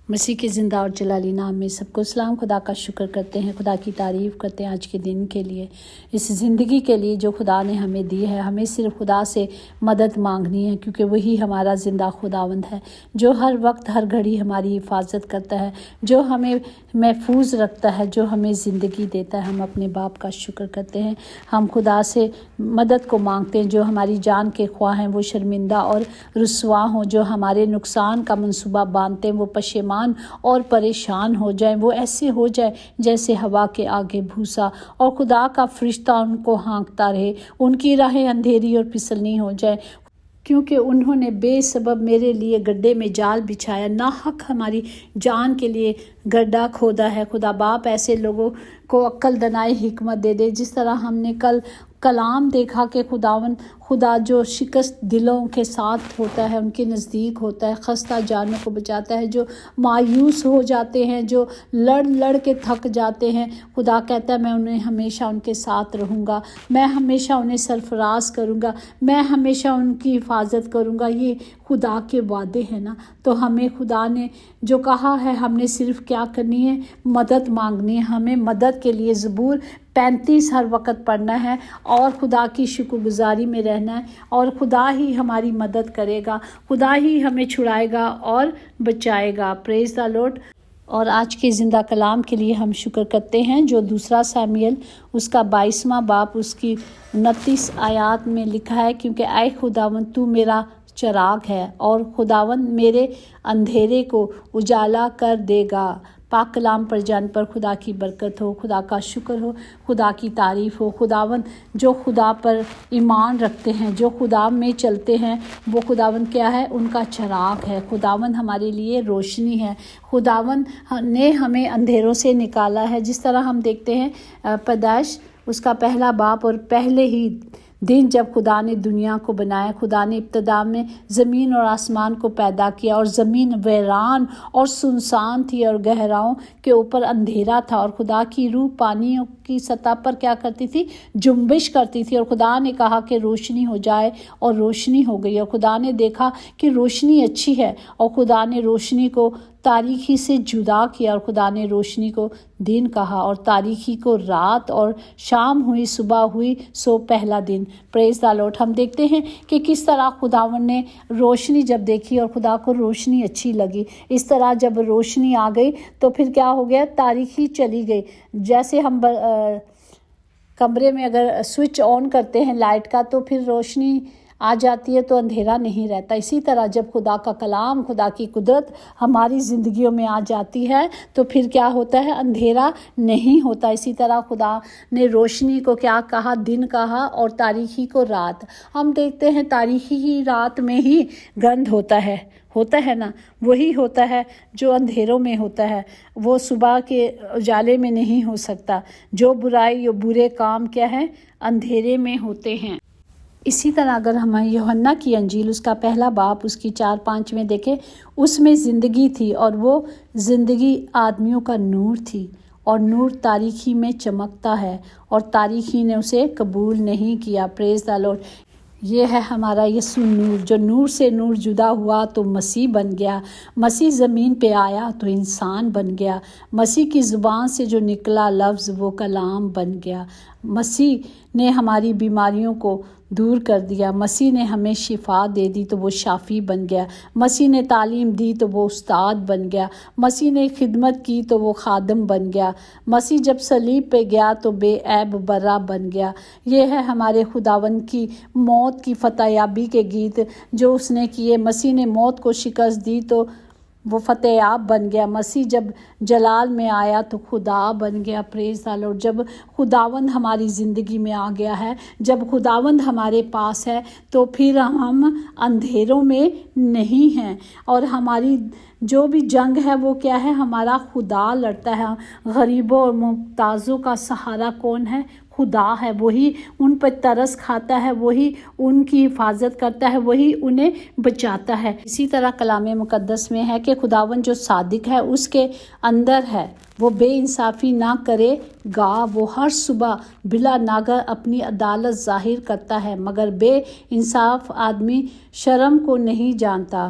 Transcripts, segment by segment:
مسیح کے زندہ اور جلالی نام میں سب کو سلام۔ خدا کا شکر کرتے ہیں، خدا کی تعریف کرتے ہیں آج کے دن کے لیے، اس زندگی کے لیے جو خدا نے ہمیں دی ہے۔ ہمیں صرف خدا سے مدد مانگنی ہے، کیونکہ وہی ہمارا زندہ خداوند ہے جو ہر وقت ہر گھڑی ہماری حفاظت کرتا ہے، جو ہمیں محفوظ رکھتا ہے، جو ہمیں زندگی دیتا ہے۔ ہم اپنے باپ کا شکر کرتے ہیں، ہم خدا سے مدد کو مانگتے ہیں۔ جو ہماری جان کے خواہ ہیں وہ شرمندہ اور رسوا ہوں، جو ہمارے نقصان کا منصوبہ باندھتے ہیں وہ پشیمان اور پریشان ہو جائیں، وہ ایسے ہو جائیں جیسے ہوا کے آگے بھوسا، اور خدا کا فرشتہ ان کو ہانکتا رہے، ان کی راہیں اندھیری اور پھسلنی ہو جائیں، کیونکہ انہوں نے بے سبب میرے لیے گڈھے میں جال بچھایا، ناحق ہماری جان کے لیے گڈھا کھودا ہے۔ خدا باپ ایسے لوگوں کو عقل دانائی حکمت دے دے، جس طرح ہم نے کل کلام دیکھا کہ خدا جو شکست دلوں کے ساتھ ہوتا ہے، ان کے نزدیک ہوتا ہے، خستہ جانوں کو بچاتا ہے، جو مایوس ہو جاتے ہیں، جو لڑ کے تھک جاتے ہیں۔ خدا کہتا ہے میں انہیں ہمیشہ ان کے ساتھ رہوں گا، میں ہمیشہ انہیں سرفراز کروں گا، میں ہمیشہ ان کی حفاظت کروں گا۔ یہ خدا کے وعدے ہیں نا، تو ہمیں خدا نے جو کہا ہے ہم نے صرف کیا کرنی ہے؟ مدد مانگنی ہے۔ ہمیں مدد کے لیے زبور 35 ہر وقت پڑھنا ہے اور خدا کی شکر گزاری میں رہنا ہے، اور خدا ہی ہماری مدد کرے گا، خدا ہی ہمیں چھڑائے گا اور بچائے گا۔ پریز دا لارڈ۔ اور آج کے زندہ کلام کے لیے ہم شکر کرتے ہیں جو دوسرا ساموئیل اس کا 22واں باب اس کی 29 آیات میں لکھا ہے، کیونکہ اے خداوند تو میرا چراغ ہے اور خداوند میرے اندھیرے کو اجالا کر دے گا۔ پاک کلام پر جان پر خدا کی برکت ہو، خدا کا شکر ہو، خدا کی تعریف ہو۔ خداوند جو خدا پر ایمان رکھتے ہیں، جو خدا میں چلتے ہیں، وہ خداوند کیا ہے؟ ان کا چراغ ہے۔ خداوند ہمارے لیے روشنی ہے، خداوند نے ہمیں اندھیروں سے نکالا ہے۔ جس طرح ہم دیکھتے ہیں پیدائش اس کا پہلا باب، اور پہلے ہی دن جب خدا نے دنیا کو بنایا، خدا نے ابتدا میں زمین اور آسمان کو پیدا کیا، اور زمین ویران اور سنسان تھی اور گہراؤں کے اوپر اندھیرا تھا، اور خدا کی روح پانیوں کی سطح پر کیا کرتی تھی؟ جنبش کرتی تھی، اور خدا نے کہا کہ روشنی ہو جائے، اور روشنی ہو گئی۔ اور خدا نے دیکھا کہ روشنی اچھی ہے، اور خدا نے روشنی کو تاریکی سے جدا کیا، اور خدا نے روشنی کو دن کہا اور تاریکی کو رات، اور شام ہوئی صبح ہوئی سو پہلا دن۔ پریز دا لارڈ۔ ہم دیکھتے ہیں کہ کس طرح خداوند نے روشنی جب دیکھی اور خدا کو روشنی اچھی لگی، اس طرح جب روشنی آ گئی تو پھر کیا ہو گیا؟ تاریکی چلی گئی۔ جیسے ہم کمرے میں اگر سوئچ آن کرتے ہیں لائٹ کا تو پھر روشنی آ جاتی ہے تو اندھیرا نہیں رہتا، اسی طرح جب خدا کا کلام، خدا کی قدرت ہماری زندگیوں میں آ جاتی ہے تو پھر کیا ہوتا ہے؟ اندھیرا نہیں ہوتا۔ اسی طرح خدا نے روشنی کو کیا کہا؟ دن کہا، اور تاریکی کو رات۔ ہم دیکھتے ہیں تاریکی کی رات میں ہی گندھ ہوتا ہے نا، وہی ہوتا ہے جو اندھیروں میں ہوتا ہے، وہ صبح کے اجالے میں نہیں ہو سکتا۔ جو برائی یا برے کام کیا ہے؟ اندھیرے میں ہوتے ہیں۔ اسی طرح اگر ہم یوحنا کی انجیل اس کا پہلا باب اس کی 4-5 میں دیکھیں، اس میں زندگی تھی، اور وہ زندگی آدمیوں کا نور تھی، اور نور تاریکی میں چمکتا ہے، اور تاریکی نے اسے قبول نہیں کیا۔ پریز دا لارڈ۔ یہ ہے ہمارا یسوع نور، جو نور سے نور جدا ہوا تو مسیح بن گیا، مسیح زمین پہ آیا تو انسان بن گیا، مسیح کی زبان سے جو نکلا لفظ وہ کلام بن گیا، مسیح نے ہماری بیماریوں کو دور کر دیا، مسیح نے ہمیں شفا دے دی تو وہ شافی بن گیا، مسیح نے تعلیم دی تو وہ استاد بن گیا، مسیح نے خدمت کی تو وہ خادم بن گیا، مسیح جب صلیب پہ گیا تو بے عیب برا بن گیا۔ یہ ہے ہمارے خداوند کی موت کی فتح یابی کے گیت جو اس نے کیے۔ مسیح نے موت کو شکست دی تو وہ فتح یاب بن گیا، مسیح جب جلال میں آیا تو خدا بن گیا۔ پریز دا لارڈ۔ جب خداوند ہماری زندگی میں آ گیا ہے، جب خداوند ہمارے پاس ہے تو پھر ہم اندھیروں میں نہیں ہیں، اور ہماری جو بھی جنگ ہے وہ کیا ہے؟ ہمارا خدا لڑتا ہے۔ غریبوں اور محتاجوں کا سہارا کون ہے؟ خدا ہے۔ وہی ان پہ ترس کھاتا ہے، وہی ان کی حفاظت کرتا ہے، وہی انہیں بچاتا ہے۔ اسی طرح کلام مقدس میں ہے کہ خداوند جو صادق ہے اس کے اندر ہے، وہ بے انصافی نہ کرے گا، وہ ہر صبح بلا ناگہ اپنی عدالت ظاہر کرتا ہے، مگر بے انصاف آدمی شرم کو نہیں جانتا۔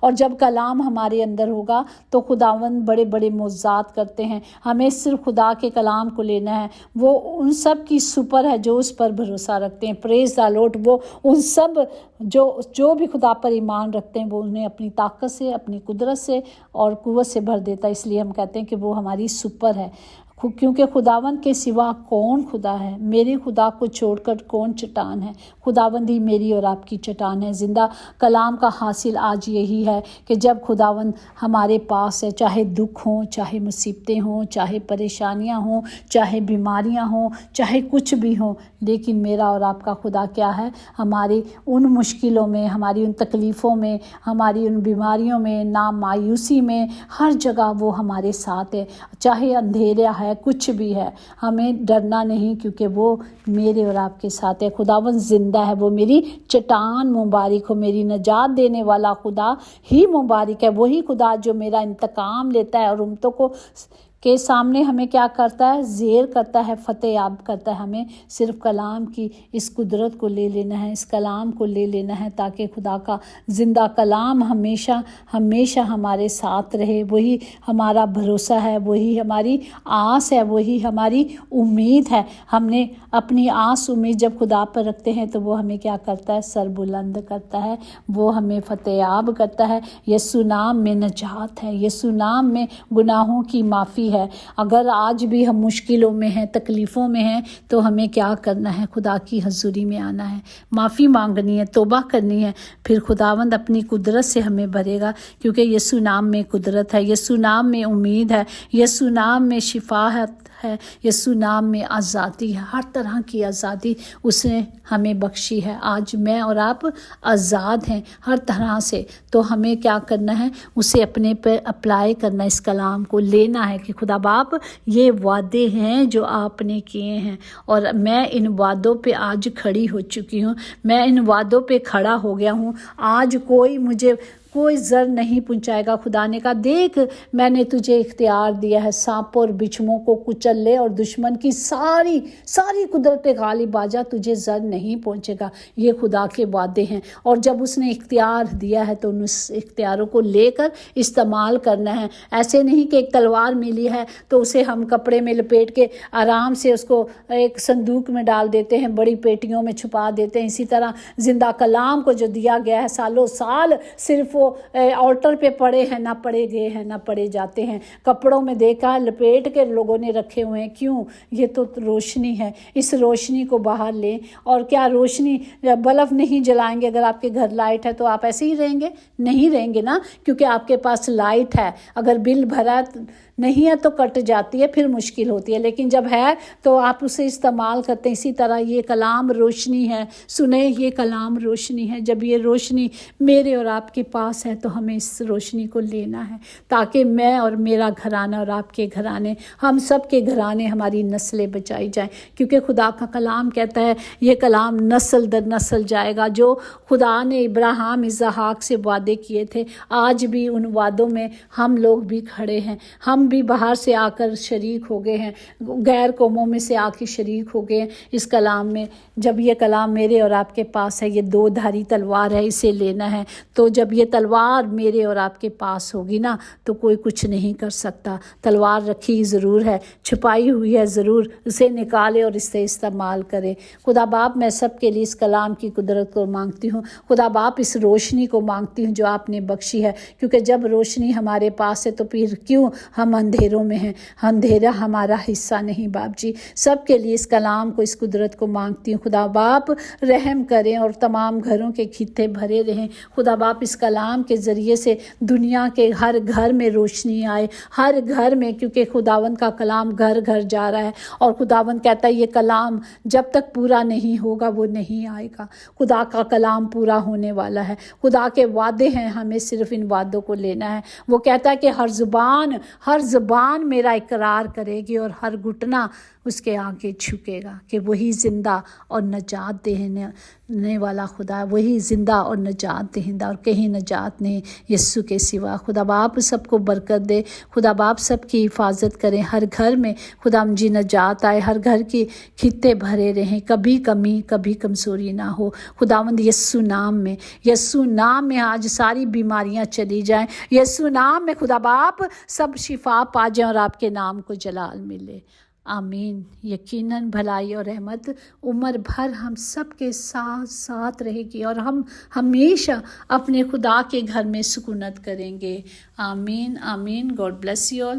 اور جب کلام ہمارے اندر ہوگا تو خداوند بڑے بڑے معجزات کرتے ہیں۔ ہمیں صرف خدا کے کلام کو لینا ہے، وہ ان سب کی سپر ہے جو اس پر بھروسہ رکھتے ہیں۔ پریز دی لارڈ، وہ ان سب جو بھی خدا پر ایمان رکھتے ہیں وہ انہیں اپنی طاقت سے، اپنی قدرت سے اور قوت سے بھر دیتا ہے۔ اس لیے ہم کہتے ہیں کہ وہ ہماری سپر ہے، کیونکہ خداوند کے سوا کون خدا ہے؟ میرے خدا کو چھوڑ کر کون چٹان ہے؟ خداوند ہی میری اور آپ کی چٹان ہے۔ زندہ کلام کا حاصل آج یہی ہے کہ جب خداوند ہمارے پاس ہے، چاہے دکھ ہوں، چاہے مصیبتیں ہوں، چاہے پریشانیاں ہوں، چاہے بیماریاں ہوں، چاہے کچھ بھی ہوں، لیکن میرا اور آپ کا خدا کیا ہے؟ ہماری ان مشکلوں میں، ہماری ان تکلیفوں میں، ہماری ان بیماریوں میں، نا مایوسی میں، ہر جگہ وہ ہمارے ساتھ ہے۔ چاہے اندھیرا ہے، کچھ بھی ہے، ہمیں ڈرنا نہیں، کیونکہ وہ میرے اور آپ کے ساتھ ہے۔ خداوند زندہ ہے، وہ میری چٹان مبارک ہو، میری نجات دینے والا خدا ہی مبارک ہے۔ وہی خدا جو میرا انتقام لیتا ہے اور امتوں کے سامنے ہمیں کیا کرتا ہے؟ زیر کرتا ہے، فتح یاب کرتا ہے۔ ہمیں صرف کلام کی اس قدرت کو لے لینا ہے، اس کلام کو لے لینا ہے، تاکہ خدا کا زندہ کلام ہمیشہ ہمیشہ ہمارے ساتھ رہے۔ وہی ہمارا بھروسہ ہے، وہی ہماری آس ہے، وہی ہماری امید ہے۔ ہم نے اپنی آس امید جب خدا پر رکھتے ہیں تو وہ ہمیں کیا کرتا ہے؟ سر بلند کرتا ہے، وہ ہمیں فتح یاب کرتا ہے۔ یسوع نام میں نجات ہے، یسوع نام میں گناہوں کی معافی ہے۔ اگر آج بھی ہم مشکلوں میں ہیں، تکلیفوں میں ہیں، تو ہمیں کیا کرنا ہے؟ خدا کی حضوری میں آنا ہے، معافی مانگنی ہے، توبہ کرنی ہے، پھر خداوند اپنی قدرت سے ہمیں بھرے گا، کیونکہ یسوع نام میں قدرت ہے، یسوع نام میں امید ہے، یسوع نام میں شفا ہے، یسوع نام میں آزادی ہے۔ ہر طرح کی آزادی اس نے ہمیں بخشی ہے۔ آج میں اور آپ آزاد ہیں ہر طرح سے، تو ہمیں کیا کرنا ہے؟ اسے اپنے پہ اپلائی کرنا، اس کلام کو لینا ہے کہ خدا باپ یہ وعدے ہیں جو آپ نے کیے ہیں، اور میں ان وعدوں پہ آج کھڑی ہو چکی ہوں، میں ان وعدوں پہ کھڑا ہو گیا ہوں۔ آج مجھے کوئی ضرر نہیں پہنچائے گا۔ خدا نے کہا دیکھ میں نے تجھے اختیار دیا ہے، سانپوں اور بچھوؤں کو کچل لے اور دشمن کی ساری قدرت پہ غالب آ جا، تجھے ضرر نہیں پہنچے گا۔ یہ خدا کے وعدے ہیں، اور جب اس نے اختیار دیا ہے تو اس اختیاروں کو لے کر استعمال کرنا ہے۔ ایسے نہیں کہ ایک تلوار ملی ہے تو اسے ہم کپڑے میں لپیٹ کے آرام سے اس کو ایک صندوق میں ڈال دیتے ہیں، بڑی پیٹیوں میں چھپا دیتے ہیں۔ اسی طرح زندہ کلام کو جو دیا گیا ہے، سالوں سال صرف وہ آلٹر پہ پڑے ہیں، نہ پڑے گئے ہیں، نہ پڑے جاتے ہیں، کپڑوں میں دیکھا لپیٹ کے لوگوں نے رکھے ہوئے ہیں۔ کیوں؟ یہ تو روشنی ہے، اس روشنی کو باہر لیں۔ اور کیا روشنی بلب نہیں جلائیں گے؟ اگر آپ کے گھر لائٹ ہے تو آپ ایسے ہی رہیں گے؟ نہیں رہیں گے نا، کیونکہ آپ کے پاس لائٹ ہے۔ اگر بل بھرا نہیں ہے تو کٹ جاتی ہے، پھر مشکل ہوتی ہے، لیکن جب ہے تو آپ اسے استعمال کرتے ہیں۔ اسی طرح یہ کلام روشنی ہے، سنیں یہ کلام روشنی ہے۔ جب یہ روشنی میرے اور آپ کے پاس ہے تو ہمیں اس روشنی کو لینا ہے، تاکہ میں اور میرا گھرانہ اور آپ کے گھرانے، ہم سب کے گھرانے، ہماری نسلیں بچائی جائیں، کیونکہ خدا کا کلام کہتا ہے یہ کلام نسل در نسل جائے گا۔ جو خدا نے ابراہیم اسحاق سے وعدے کیے تھے، آج بھی ان وعدوں میں ہم لوگ بھی کھڑے ہیں۔ ہم بھی باہر سے آ کر شریک ہو گئے ہیں، غیر قوموں میں سے آ کے شریک ہو گئے ہیں اس کلام میں۔ جب یہ کلام میرے اور آپ کے پاس ہے، یہ دو دھاری تلوار ہے، اسے لینا ہے۔ تو جب یہ تلوار میرے اور آپ کے پاس ہوگی نا تو کوئی کچھ نہیں کر سکتا۔ تلوار رکھی ضرور ہے، چھپائی ہوئی ہے ضرور، اسے نکالے اور اسے استعمال کرے۔ خدا باپ میں سب کے لیے اس کلام کی قدرت کو مانگتی ہوں، خدا باپ اس روشنی کو مانگتی ہوں جو آپ نے بخشی ہے، کیونکہ جب روشنی ہمارے پاس ہے تو پھر کیوں ہم اندھیروں میں ہیں؟ اندھیرا ہمارا حصہ نہیں باپ جی۔ سب کے لیے اس کلام کو، اس قدرت کو مانگتی ہوں۔ خدا باپ رحم کریں اور تمام گھروں کے خطے بھرے رہیں۔ خدا باپ اس کلام کے ذریعے سے دنیا کے ہر گھر میں روشنی آئے، ہر گھر میں، کیونکہ خداوند کا کلام گھر گھر جا رہا ہے، اور خداوند کہتا ہے یہ کلام جب تک پورا نہیں ہوگا وہ نہیں آئے گا۔ خدا کا کلام پورا ہونے والا ہے، خدا کے وعدے ہیں، ہمیں صرف ان وعدوں کو لینا ہے۔ وہ کہتا ہے کہ ہر زبان میرا اقرار کرے گی اور ہر گھٹنا اس کے آگے جھکے گا کہ وہی زندہ اور نجات دینے والا خدا، وہی زندہ اور نجات دہندہ، اور کہیں نجات نہیں یسوع کے سوا۔ خدا باپ سب کو برکت دے، خدا باپ سب کی حفاظت کریں، ہر گھر میں خدا جی نجات آئے، ہر گھر کی خطے بھرے رہیں، کبھی کمی کبھی کمزوری نہ ہو۔ خداوند یسوع نام میں، یسوع نام میں آج ساری بیماریاں چلی جائیں، یسوع نام میں خدا باپ سب شفا پا جائیں اور آپ کے نام کو جلال ملے۔ آمین۔ یقیناً بھلائی اور رحمت عمر بھر ہم سب کے ساتھ ساتھ رہے گی، اور ہم ہمیشہ اپنے خدا کے گھر میں سکونت کریں گے۔ آمین آمین۔ God bless you all.